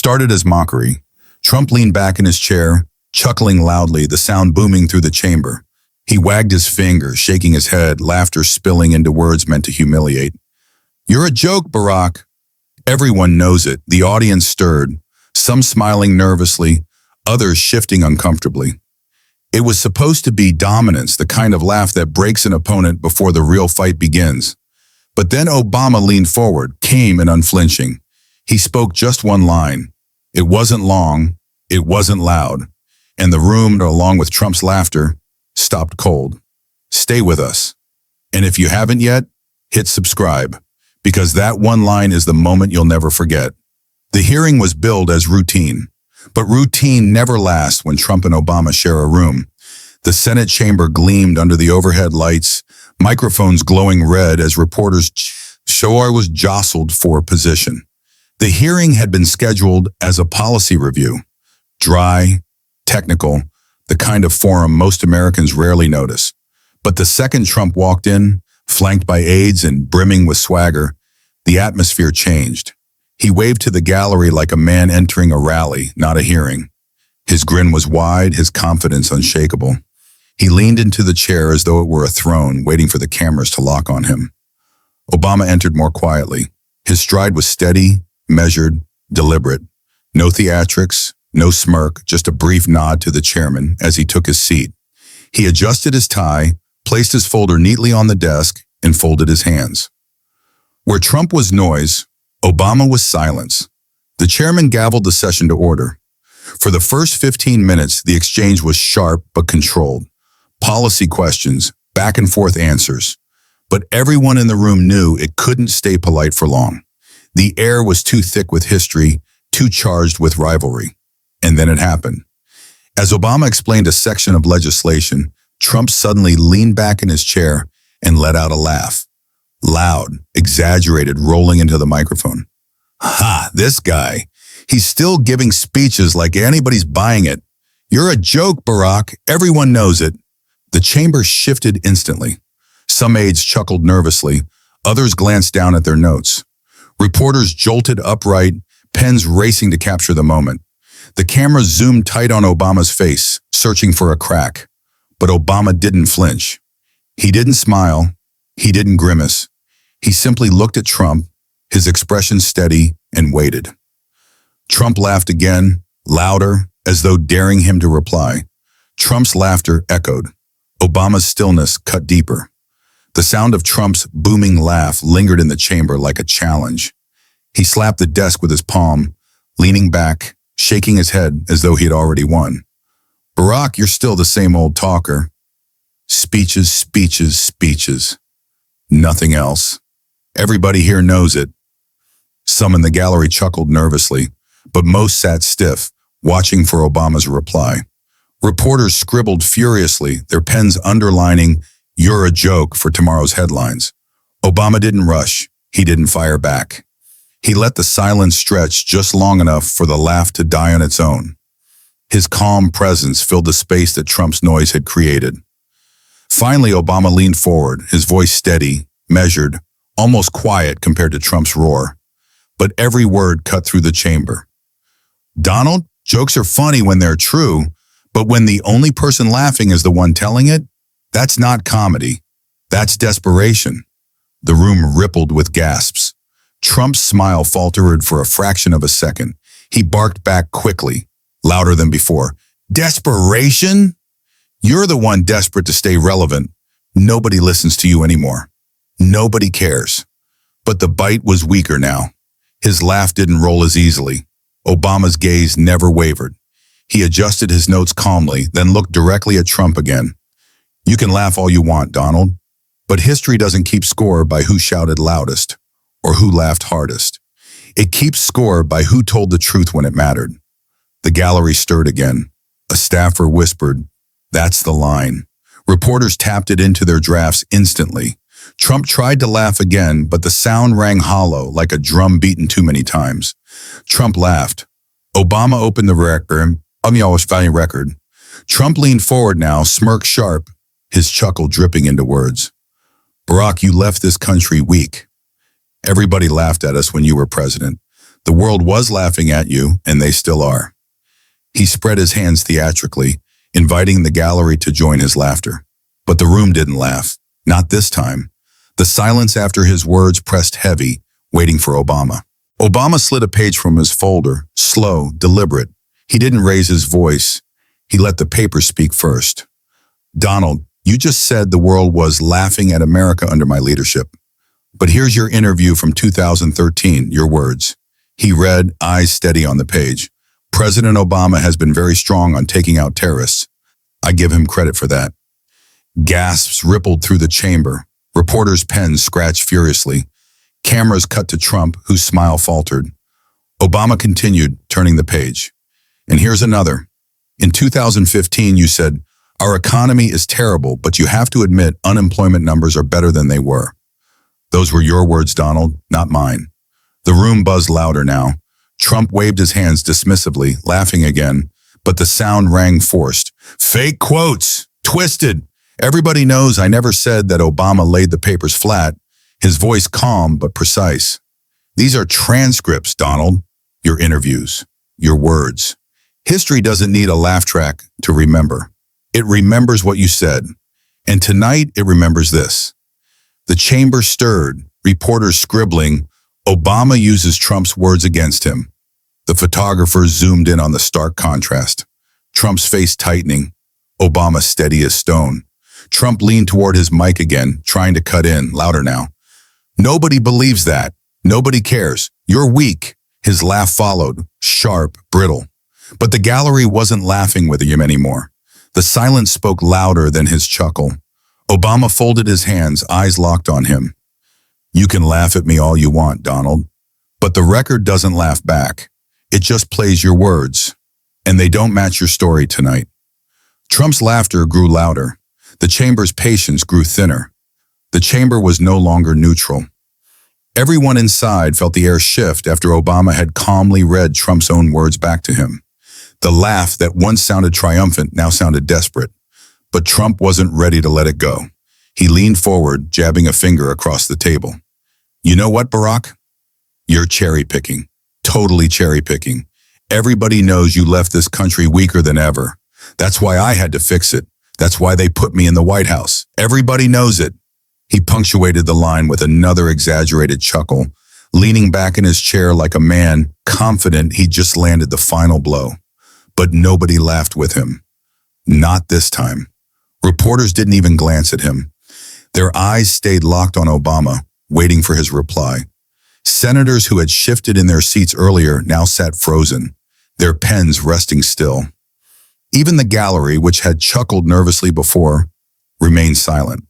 started as mockery. Trump leaned back in his chair, chuckling loudly, the sound booming through the chamber. He wagged his finger, shaking his head, laughter spilling into words meant to humiliate. "You're a joke, Barack." Everyone knows it. The audience stirred, some smiling nervously, others shifting uncomfortably. It was supposed to be dominance, the kind of laugh that breaks an opponent before the real fight begins. But then Obama leaned forward, calm and unflinching. He spoke just one line. It wasn't long, it wasn't loud, and the room, along with Trump's laughter, stopped cold. Stay with us. And if you haven't yet, hit subscribe, because that one line is the moment you'll never forget. The hearing was billed as routine, but routine never lasts when Trump and Obama share a room. The Senate chamber gleamed under the overhead lights, microphones glowing red as reporters' show was jostled for position. The hearing had been scheduled as a policy review. Dry, technical, the kind of forum most Americans rarely notice. But the second Trump walked in, flanked by aides and brimming with swagger, the atmosphere changed. He waved to the gallery like a man entering a rally, not a hearing. His grin was wide, his confidence unshakable. He leaned into the chair as though it were a throne, waiting for the cameras to lock on him. Obama entered more quietly. His stride was steady, measured, deliberate. No theatrics, no smirk, just a brief nod to the chairman as he took his seat. He adjusted his tie, placed his folder neatly on the desk, and folded his hands. Where Trump was noise, Obama was silence. The chairman gavelled the session to order. For the first 15 minutes, the exchange was sharp but controlled. Policy questions, back and forth answers. But everyone in the room knew it couldn't stay polite for long. The air was too thick with history, too charged with rivalry. And then it happened. As Obama explained a section of legislation, Trump suddenly leaned back in his chair and let out a laugh. Loud, exaggerated, rolling into the microphone. "Ha, this guy. He's still giving speeches like anybody's buying it. You're a joke, Barack. Everyone knows it." The chamber shifted instantly. Some aides chuckled nervously. Others glanced down at their notes. Reporters jolted upright, pens racing to capture the moment. The camera zoomed tight on Obama's face, searching for a crack. But Obama didn't flinch. He didn't smile. He didn't grimace. He simply looked at Trump, his expression steady, and waited. Trump laughed again, louder, as though daring him to reply. Trump's laughter echoed. Obama's stillness cut deeper. The sound of Trump's booming laugh lingered in the chamber like a challenge. He slapped the desk with his palm, leaning back, shaking his head as though he had already won. "Barack, you're still the same old talker. Speeches, speeches, speeches. Nothing else. Everybody here knows it." Some in the gallery chuckled nervously, but most sat stiff, watching for Obama's reply. Reporters scribbled furiously, their pens underlining, "You're a joke," for tomorrow's headlines. Obama didn't rush. He didn't fire back. He let the silence stretch just long enough for the laugh to die on its own. His calm presence filled the space that Trump's noise had created. Finally, Obama leaned forward, his voice steady, measured, almost quiet compared to Trump's roar. But every word cut through the chamber. "Donald, jokes are funny when they're true, but when the only person laughing is the one telling it, that's not comedy. That's desperation." The room rippled with gasps. Trump's smile faltered for a fraction of a second. He barked back quickly, louder than before. "Desperation? You're the one desperate to stay relevant. Nobody listens to you anymore. Nobody cares." But the bite was weaker now. His laugh didn't roll as easily. Obama's gaze never wavered. He adjusted his notes calmly, then looked directly at Trump again. "You can laugh all you want, Donald, but history doesn't keep score by who shouted loudest or who laughed hardest. It keeps score by who told the truth when it mattered." The gallery stirred again. A staffer whispered, "That's the line." Reporters tapped it into their drafts instantly. Trump tried to laugh again, but the sound rang hollow, like a drum beaten too many times. Trump laughed. Obama opened the record. Trump leaned forward now, smirk sharp, his chuckle dripping into words. "Barack, you left this country weak. Everybody laughed at us when you were president. The world was laughing at you, and they still are. He spread his hands theatrically, inviting the gallery to join his laughter. But the room didn't laugh. Not this time. The silence after his words pressed heavy, waiting for Obama. Obama slid a page from his folder, slow, deliberate. He didn't raise his voice. He let the paper speak first. Donald, you just said the world was laughing at America under my leadership. But here's your interview from 2013, your words. He read, eyes steady on the page. President Obama has been very strong on taking out terrorists. I give him credit for that. Gasps rippled through the chamber. Reporters' pens scratched furiously. Cameras cut to Trump, whose smile faltered. Obama continued, turning the page. And here's another. In 2015, you said, our economy is terrible, but you have to admit unemployment numbers are better than they were. Those were your words, Donald, not mine. The room buzzed louder now. Trump waved his hands dismissively, laughing again, but the sound rang forced. Fake quotes! Twisted! Everybody knows I never said that Obama laid the papers flat, his voice calm but precise. These are transcripts, Donald. Your interviews. Your words. History doesn't need a laugh track to remember. It remembers what you said. And tonight it remembers this. The chamber stirred, reporters scribbling, Obama uses Trump's words against him. The photographers zoomed in on the stark contrast. Trump's face tightening, Obama steady as stone. Trump leaned toward his mic again, trying to cut in, louder now. Nobody believes that. Nobody cares. You're weak. His laugh followed, sharp, brittle. But the gallery wasn't laughing with him anymore. The silence spoke louder than his chuckle. Obama folded his hands, eyes locked on him. You can laugh at me all you want, Donald. But the record doesn't laugh back. It just plays your words. And they don't match your story tonight. Trump's laughter grew louder. The chamber's patience grew thinner. The chamber was no longer neutral. Everyone inside felt the air shift after Obama had calmly read Trump's own words back to him. The laugh that once sounded triumphant now sounded desperate. But Trump wasn't ready to let it go. He leaned forward, jabbing a finger across the table. You know what, Barack? You're cherry-picking. Totally cherry-picking. Everybody knows you left this country weaker than ever. That's why I had to fix it. That's why they put me in the White House. Everybody knows it. He punctuated the line with another exaggerated chuckle, leaning back in his chair like a man confident he'd just landed the final blow. But nobody laughed with him. Not this time. Reporters didn't even glance at him. Their eyes stayed locked on Obama, waiting for his reply. Senators who had shifted in their seats earlier now sat frozen, their pens resting still. Even the gallery, which had chuckled nervously before, remained silent.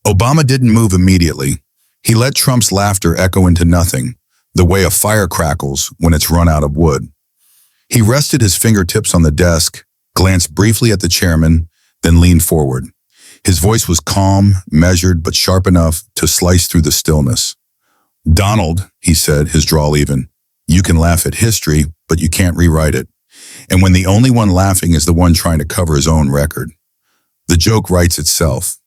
Obama didn't move immediately. He let Trump's laughter echo into nothing, the way a fire crackles when it's run out of wood. He rested his fingertips on the desk, glanced briefly at the chairman, then leaned forward. His voice was calm, measured, but sharp enough to slice through the stillness. Donald, he said, his drawl even, you can laugh at history, but you can't rewrite it. And when the only one laughing is the one trying to cover his own record. The joke writes itself.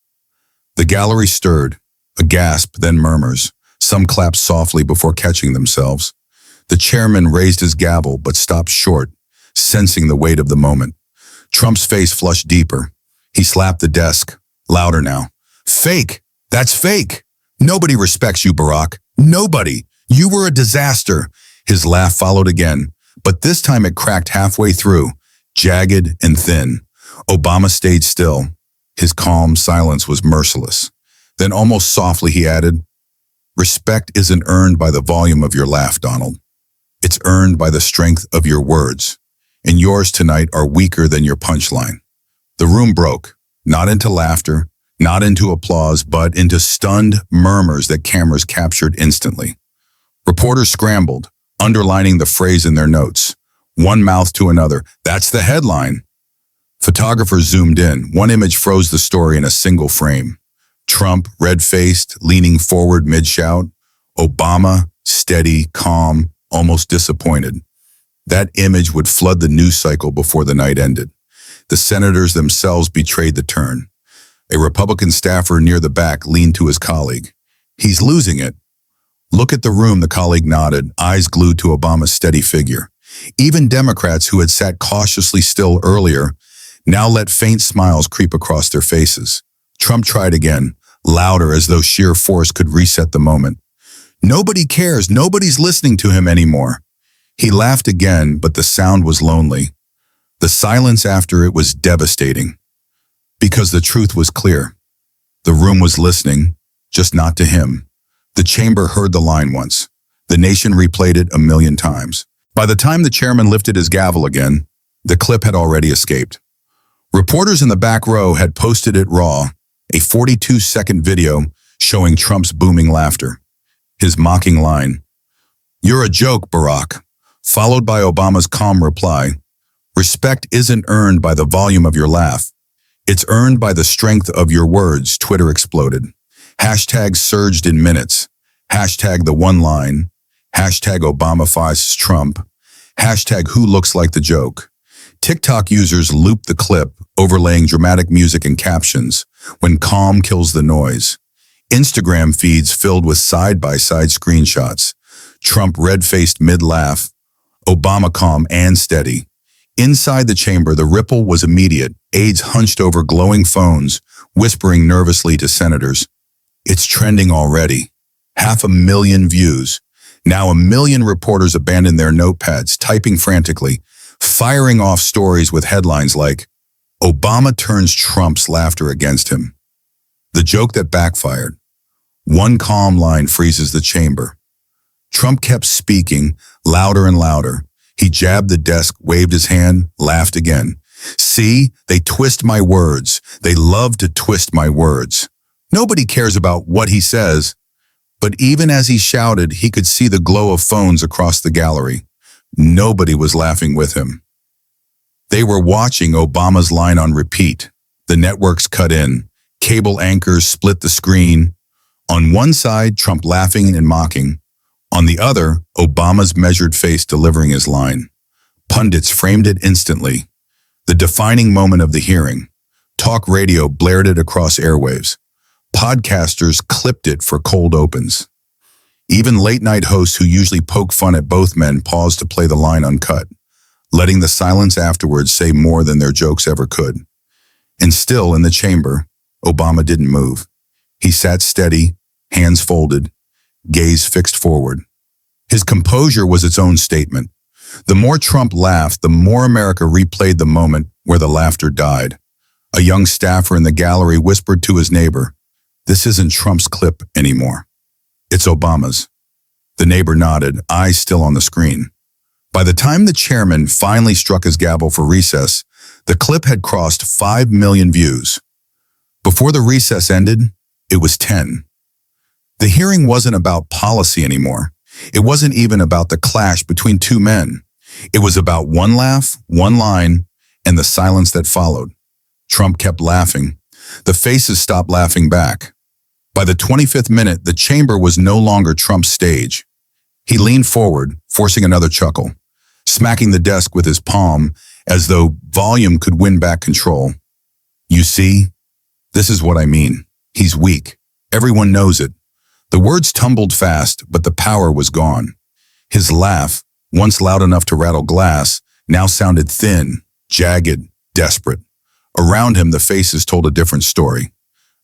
The gallery stirred, a gasp, then murmurs. Some clapped softly before catching themselves. The chairman raised his gavel but stopped short, sensing the weight of the moment. Trump's face flushed deeper. He slapped the desk, louder now. Fake! That's fake! Nobody respects you, Barack. Nobody! You were a disaster! His laugh followed again, but this time it cracked halfway through, jagged and thin. Obama stayed still. His calm silence was merciless. Then almost softly he added, respect isn't earned by the volume of your laugh, Donald. It's earned by the strength of your words, and yours tonight are weaker than your punchline. The room broke, not into laughter, not into applause, but into stunned murmurs that cameras captured instantly. Reporters scrambled, underlining the phrase in their notes. One mouth to another, that's the headline. Photographers zoomed in. One image froze the story in a single frame. Trump, red-faced, leaning forward mid-shout. Obama, steady, calm, almost disappointed. That image would flood the news cycle before the night ended. The senators themselves betrayed the turn. A Republican staffer near the back leaned to his colleague. He's losing it. Look at the room, the colleague nodded, eyes glued to Obama's steady figure. Even Democrats who had sat cautiously still earlier now let faint smiles creep across their faces. Trump tried again, louder as though sheer force could reset the moment. Nobody cares, nobody's listening to him anymore. He laughed again, but the sound was lonely. The silence after it was devastating. Because the truth was clear. The room was listening, just not to him. The chamber heard the line once. The nation replayed it 1,000,000 times. By the time the chairman lifted his gavel again, the clip had already escaped. Reporters in the back row had posted it raw, a 42-second video showing Trump's booming laughter. His mocking line, "You're a joke, Barack," followed by Obama's calm reply, "Respect isn't earned by the volume of your laugh. It's earned by the strength of your words." Twitter exploded. Hashtags surged in minutes. Hashtag the one line. Hashtag Obama fights Trump. Hashtag who looks like the joke. TikTok users looped the clip, overlaying dramatic music and captions, "When calm kills the noise." Instagram feeds filled with side-by-side screenshots. Trump red-faced mid-laugh. Obama calm and steady. Inside the chamber, the ripple was immediate. Aides hunched over glowing phones, whispering nervously to senators. "It's trending already. 500,000 views." Now 1,000,000 reporters abandoned their notepads, typing frantically, firing off stories with headlines like, "Obama turns Trump's laughter against him." The joke that backfired. One calm line freezes the chamber. Trump kept speaking, louder and louder. He jabbed the desk, waved his hand, laughed again. "See, they twist my words. They love to twist my words." Nobody cares about what he says. But even as he shouted, he could see the glow of phones across the gallery. Nobody was laughing with him. They were watching Obama's line on repeat. The networks cut in. Cable anchors split the screen. On one side, Trump laughing and mocking. On the other, Obama's measured face delivering his line. Pundits framed it instantly. The defining moment of the hearing. Talk radio blared it across airwaves. Podcasters clipped it for cold opens. Even late-night hosts who usually poke fun at both men paused to play the line uncut, letting the silence afterwards say more than their jokes ever could. And still, in the chamber, Obama didn't move. He sat steady, hands folded, gaze fixed forward. His composure was its own statement. The more Trump laughed, the more America replayed the moment where the laughter died. A young staffer in the gallery whispered to his neighbor, "This isn't Trump's clip anymore. It's Obama's." The neighbor nodded, eyes still on the screen. By the time the chairman finally struck his gavel for recess, the clip had crossed 5,000,000 views. Before the recess ended, it was 10. The hearing wasn't about policy anymore. It wasn't even about the clash between two men. It was about one laugh, one line, and the silence that followed. Trump kept laughing. The faces stopped laughing back. By the 25th minute, the chamber was no longer Trump's stage. He leaned forward, forcing another chuckle, smacking the desk with his palm as though volume could win back control. "You see, this is what I mean. He's weak. Everyone knows it." The words tumbled fast, but the power was gone. His laugh, once loud enough to rattle glass, now sounded thin, jagged, desperate. Around him, the faces told a different story.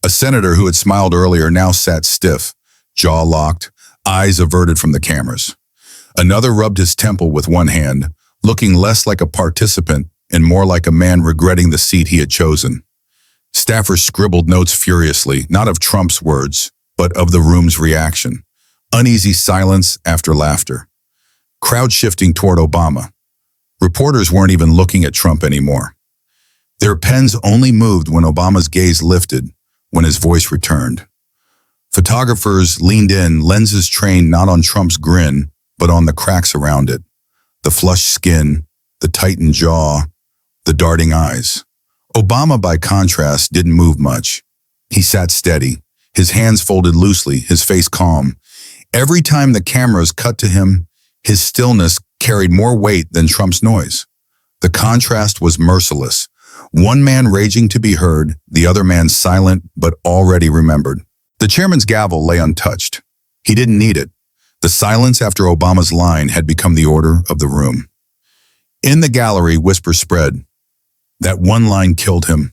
A senator who had smiled earlier now sat stiff, jaw locked, eyes averted from the cameras. Another rubbed his temple with one hand, looking less like a participant and more like a man regretting the seat he had chosen. Staffers scribbled notes furiously, not of Trump's words, but of the room's reaction. Uneasy silence after laughter. Crowd shifting toward Obama. Reporters weren't even looking at Trump anymore. Their pens only moved when Obama's gaze lifted, when his voice returned. Photographers leaned in, lenses trained not on Trump's grin, but on the cracks around it. The flushed skin, the tightened jaw, the darting eyes. Obama, by contrast, didn't move much. He sat steady, his hands folded loosely, his face calm. Every time the cameras cut to him, his stillness carried more weight than Trump's noise. The contrast was merciless. One man raging to be heard, the other man silent but already remembered. The chairman's gavel lay untouched. He didn't need it. The silence after Obama's line had become the order of the room. In the gallery, whispers spread. That one line killed him.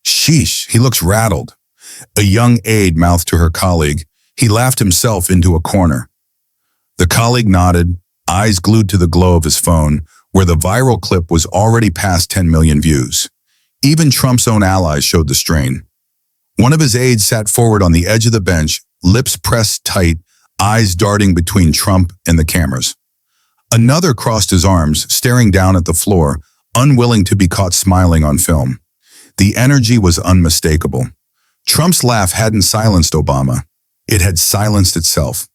Sheesh, he looks rattled. A young aide mouthed to her colleague. He laughed himself into a corner. The colleague nodded, eyes glued to the glow of his phone, where the viral clip was already past 10 million views. Even Trump's own allies showed the strain. One of his aides sat forward on the edge of the bench, lips pressed tight, eyes darting between Trump and the cameras. Another crossed his arms, staring down at the floor, unwilling to be caught smiling on film. The energy was unmistakable. Trump's laugh hadn't silenced Obama. It had silenced itself.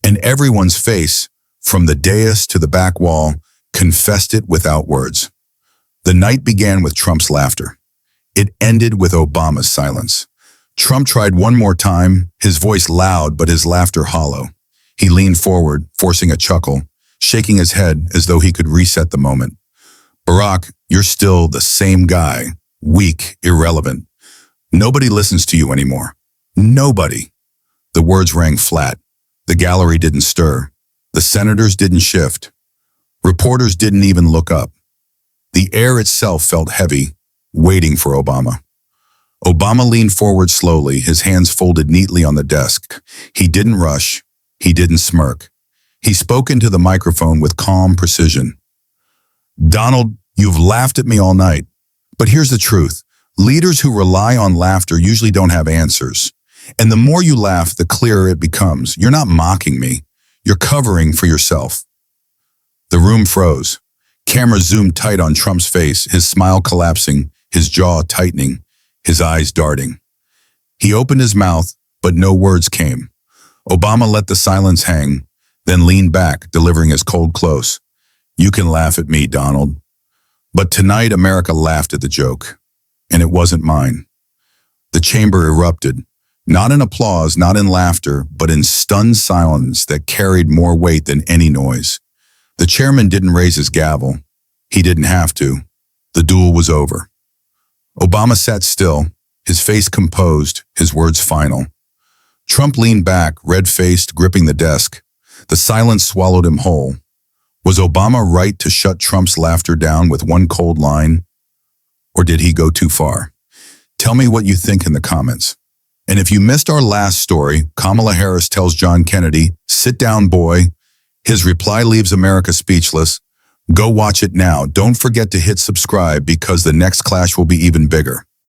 And everyone's face, from the dais to the back wall, confessed it without words. The night began with Trump's laughter. It ended with Obama's silence. Trump tried one more time, his voice loud but his laughter hollow. He leaned forward, forcing a chuckle, shaking his head as though he could reset the moment. Barack, you're still the same guy, weak, irrelevant. Nobody listens to you anymore. Nobody. The words rang flat. The gallery didn't stir. The senators didn't shift. Reporters didn't even look up. The air itself felt heavy, waiting for Obama. Obama leaned forward slowly, his hands folded neatly on the desk. He didn't rush. He didn't smirk. He spoke into the microphone with calm precision. Donald, you've laughed at me all night. But here's the truth. Leaders who rely on laughter usually don't have answers. And the more you laugh, the clearer it becomes. You're not mocking me. You're covering for yourself. The room froze. Cameras zoomed tight on Trump's face, his smile collapsing, his jaw tightening, his eyes darting. He opened his mouth, but no words came. Obama let the silence hang, then leaned back, delivering his cold close. You can laugh at me, Donald. But tonight, America laughed at the joke. And it wasn't mine. The chamber erupted, not in applause, not in laughter, but in stunned silence that carried more weight than any noise. The chairman didn't raise his gavel. He didn't have to. The duel was over. Obama sat still, his face composed, his words final. Trump leaned back, red-faced, gripping the desk. The silence swallowed him whole. Was Obama right to shut Trump's laughter down with one cold line? Or did he go too far? Tell me what you think in the comments. And if you missed our last story, Kamala Harris tells John Kennedy, "Sit down, boy." His reply leaves America speechless. Go watch it now. Don't forget to hit subscribe because the next clash will be even bigger.